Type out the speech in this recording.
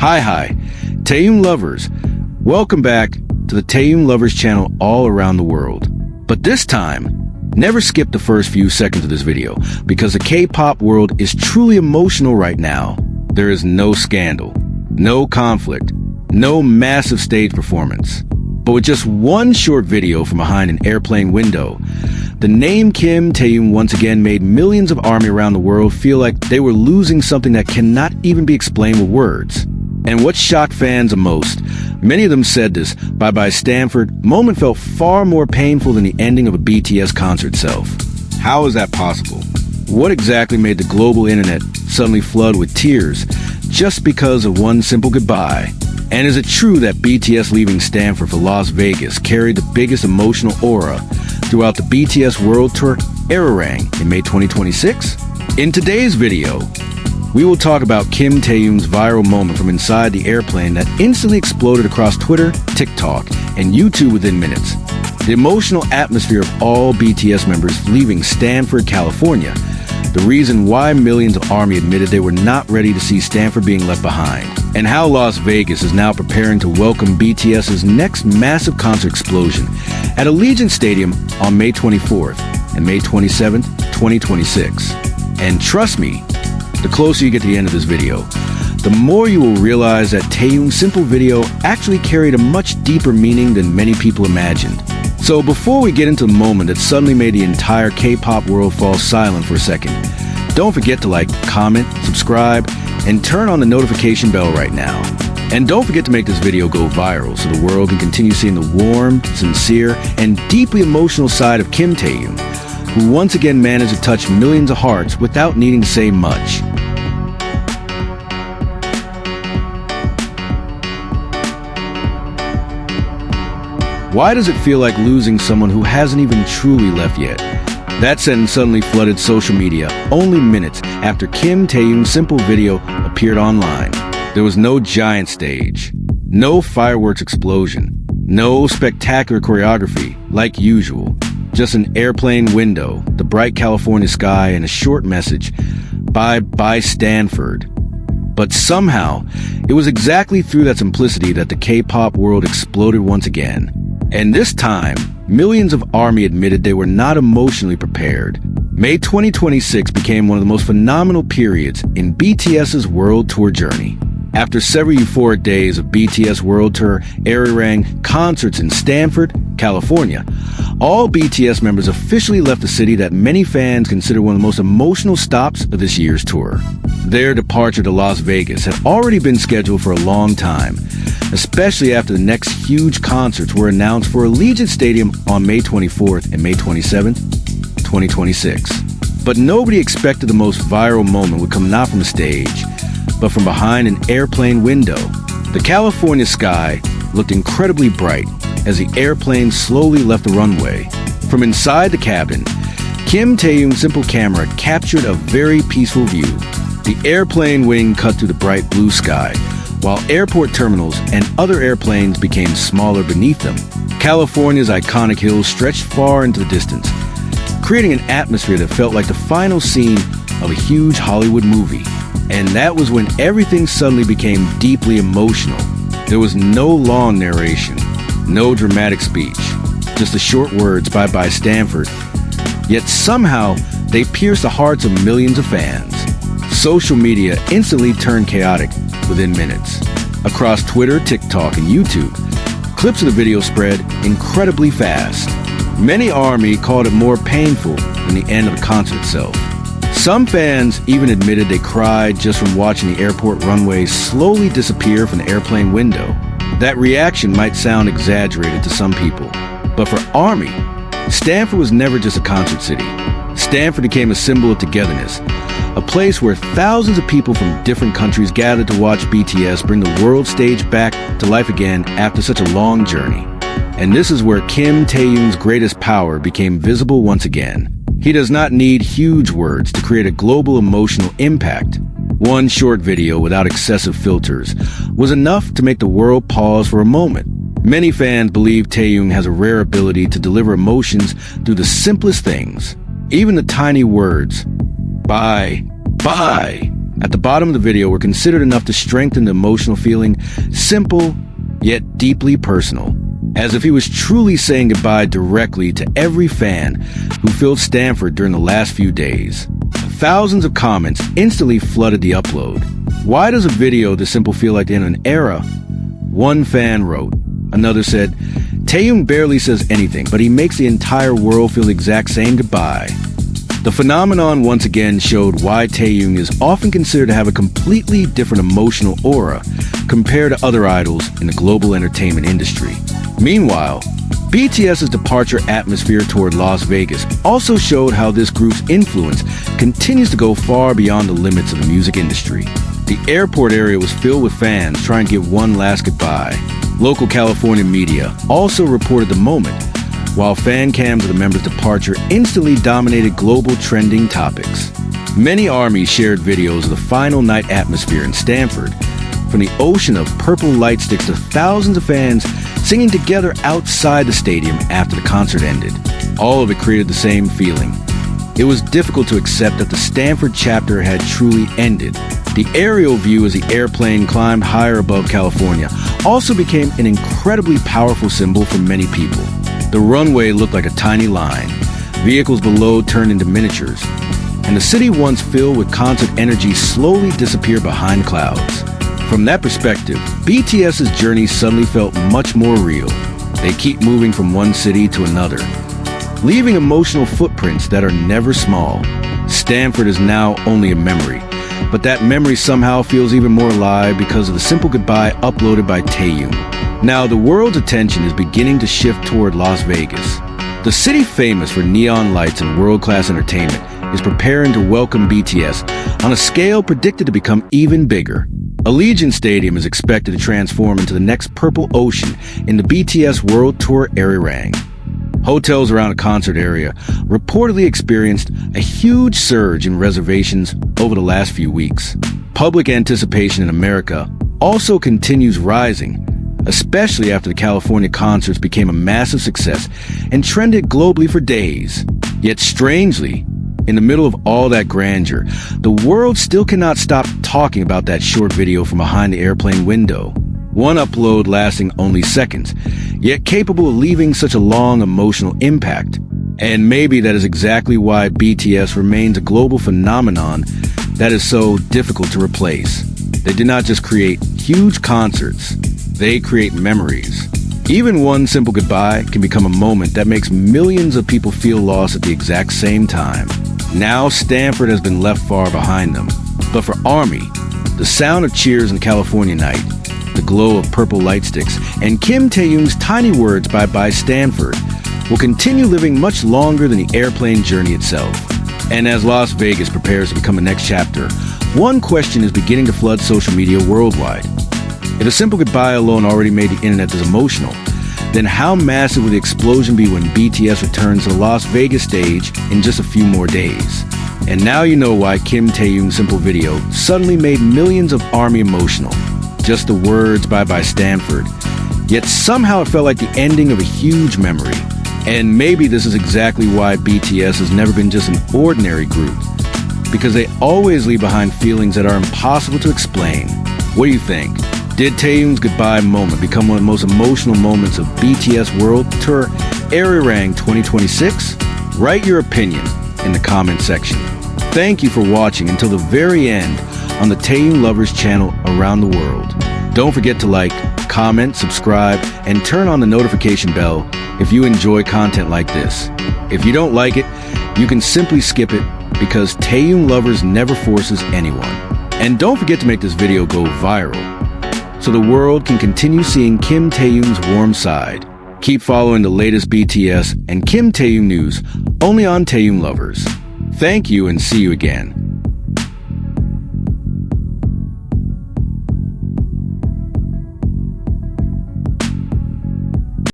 Hi, Taehyung lovers. Welcome back to the Taehyung Lovers channel all around the world. But this time, never skip the first few seconds of this video, because the K-pop world is truly emotional right now. There is no scandal, no conflict, no massive stage performance. But with just one short video from behind an airplane window, the name Kim Taehyung once again made millions of ARMY around the world feel like they were losing something that cannot even be explained with words. And what shocked fans the most, many of them said this BYE Stanford moment felt far more painful than the ending of a BTS concert itself. How is that possible? What exactly made the global internet suddenly flood with tears just because of one simple goodbye? And is it true that BTS leaving Stanford for Las Vegas carried the biggest emotional aura throughout the BTS World Tour ARIRANG in May 2026? In today's video, we will talk about Kim Taehyung's viral moment from inside the airplane that instantly exploded across Twitter, TikTok, and YouTube within minutes. The emotional atmosphere of all BTS members leaving Stanford, California. The reason why millions of ARMY admitted they were not ready to see Stanford being left behind. And how Las Vegas is now preparing to welcome BTS's next massive concert explosion at Allegiant Stadium on May 24th and May 27th, 2026. And trust me, the closer you get to the end of this video, the more you will realize that Taehyung's simple video actually carried a much deeper meaning than many people imagined. So before we get into the moment that suddenly made the entire K-pop world fall silent for a second, don't forget to like, comment, subscribe, and turn on the notification bell right now. And don't forget to make this video go viral so the world can continue seeing the warm, sincere, and deeply emotional side of Kim Taehyung, who once again managed to touch millions of hearts without needing to say much. Why does it feel like losing someone who hasn't even truly left yet? That sentence suddenly flooded social media only minutes after Kim Taehyung's simple video appeared online. There was no giant stage, no fireworks explosion, no spectacular choreography like usual, just an airplane window, the bright California sky, and a short message, BYE Stanford. But somehow, it was exactly through that simplicity that the K-pop world exploded once again. And this time, millions of ARMY admitted they were not emotionally prepared. May 2026 became one of the most phenomenal periods in BTS's world tour journey. After several euphoric days of BTS World Tour ARIRANG concerts in Stanford, California, all BTS members officially left the city that many fans consider one of the most emotional stops of this year's tour. Their departure to Las Vegas had already been scheduled for a long time, especially after the next huge concerts were announced for Allegiant Stadium on May 24th and May 27th, 2026. But nobody expected the most viral moment would come not from the stage, but from behind an airplane window. The California sky looked incredibly bright as the airplane slowly left the runway. From inside the cabin, Kim Taehyung's simple camera captured a very peaceful view. The airplane wing cut through the bright blue sky, while airport terminals and other airplanes became smaller beneath them. California's iconic hills stretched far into the distance, creating an atmosphere that felt like the final scene of a huge Hollywood movie. And that was when everything suddenly became deeply emotional. There was no long narration, no dramatic speech, just the short words BYE Stanford. Yet somehow, they pierced the hearts of millions of fans. Social media instantly turned chaotic within minutes. Across Twitter, TikTok, and YouTube, clips of the video spread incredibly fast. Many ARMY called it more painful than the end of the concert itself. Some fans even admitted they cried just from watching the airport runway slowly disappear from the airplane window. That reaction might sound exaggerated to some people, but for ARMY, Stanford was never just a concert city. Stanford became a symbol of togetherness, a place where thousands of people from different countries gathered to watch BTS bring the world stage back to life again after such a long journey. And this is where Kim Taehyung's greatest power became visible once again. He does not need huge words to create a global emotional impact. One short video without excessive filters was enough to make the world pause for a moment. Many fans believe Taehyung has a rare ability to deliver emotions through the simplest things. Even the tiny words, BYE, at the bottom of the video were considered enough to strengthen the emotional feeling, simple yet deeply personal, as if he was truly saying goodbye directly to every fan who filled Stanford during the last few days. Thousands of comments instantly flooded the upload. Why does a video this simple feel like the end of an era? One fan wrote. Another said, Taehyung barely says anything, but he makes the entire world feel the exact same goodbye. The phenomenon once again showed why Taehyung is often considered to have a completely different emotional aura compared to other idols in the global entertainment industry. Meanwhile, BTS's departure atmosphere toward Las Vegas also showed how this group's influence continues to go far beyond the limits of the music industry. The airport area was filled with fans trying to give one last goodbye. Local California media also reported the moment, while fan cams of the members' departure instantly dominated global trending topics. Many armies shared videos of the final night atmosphere in Stanford, from the ocean of purple light sticks to thousands of fans singing together outside the stadium after the concert ended. All of it created the same feeling. It was difficult to accept that the Stanford chapter had truly ended. The aerial view as the airplane climbed higher above California also became an incredibly powerful symbol for many people. The runway looked like a tiny line. Vehicles below turned into miniatures, and the city once filled with concert energy slowly disappeared behind clouds. From that perspective, BTS's journey suddenly felt much more real. They keep moving from one city to another, leaving emotional footprints that are never small. Stanford is now only a memory, but that memory somehow feels even more alive because of the simple goodbye uploaded by Taehyung. Now, the world's attention is beginning to shift toward Las Vegas. The city famous for neon lights and world-class entertainment is preparing to welcome BTS on a scale predicted to become even bigger. Allegiant Stadium is expected to transform into the next purple ocean in the BTS World Tour ARIRANG. Hotels around the concert area reportedly experienced a huge surge in reservations over the last few weeks. Public anticipation in America also continues rising, especially after the California concerts became a massive success and trended globally for days. Yet strangely, in the middle of all that grandeur, the world still cannot stop talking about that short video from behind the airplane window. One upload lasting only seconds, yet capable of leaving such a long emotional impact. And maybe that is exactly why BTS remains a global phenomenon that is so difficult to replace. They did not just create huge concerts, they create memories. Even one simple goodbye can become a moment that makes millions of people feel lost at the exact same time. Now Stanford has been left far behind them. But for ARMY, the sound of cheers in California night, the glow of purple light sticks, and Kim Taehyung's tiny words "Bye-bye Stanford" will continue living much longer than the airplane journey itself. And as Las Vegas prepares to become the next chapter, one question is beginning to flood social media worldwide. If a simple goodbye alone already made the internet this emotional, then how massive will the explosion be when BTS returns to the Las Vegas stage in just a few more days? And now you know why Kim Taehyung's simple video suddenly made millions of ARMY emotional. Just the words "Bye-bye Stanford." Yet somehow it felt like the ending of a huge memory. And maybe this is exactly why BTS has never been just an ordinary group, because they always leave behind feelings that are impossible to explain. What do you think? Did Taehyung's goodbye moment become one of the most emotional moments of BTS World Tour ARIRANG 2026? Write your opinion in the comment section. Thank you for watching until the very end on the Taehyung Lovers channel around the world. Don't forget to like, comment, subscribe, and turn on the notification bell if you enjoy content like this. If you don't like it, you can simply skip it because Taehyung Lovers never forces anyone. And don't forget to make this video go viral so the world can continue seeing Kim Taehyung's warm side. Keep following the latest BTS and Kim Taehyung news only on Taehyung Lovers. Thank you and see you again.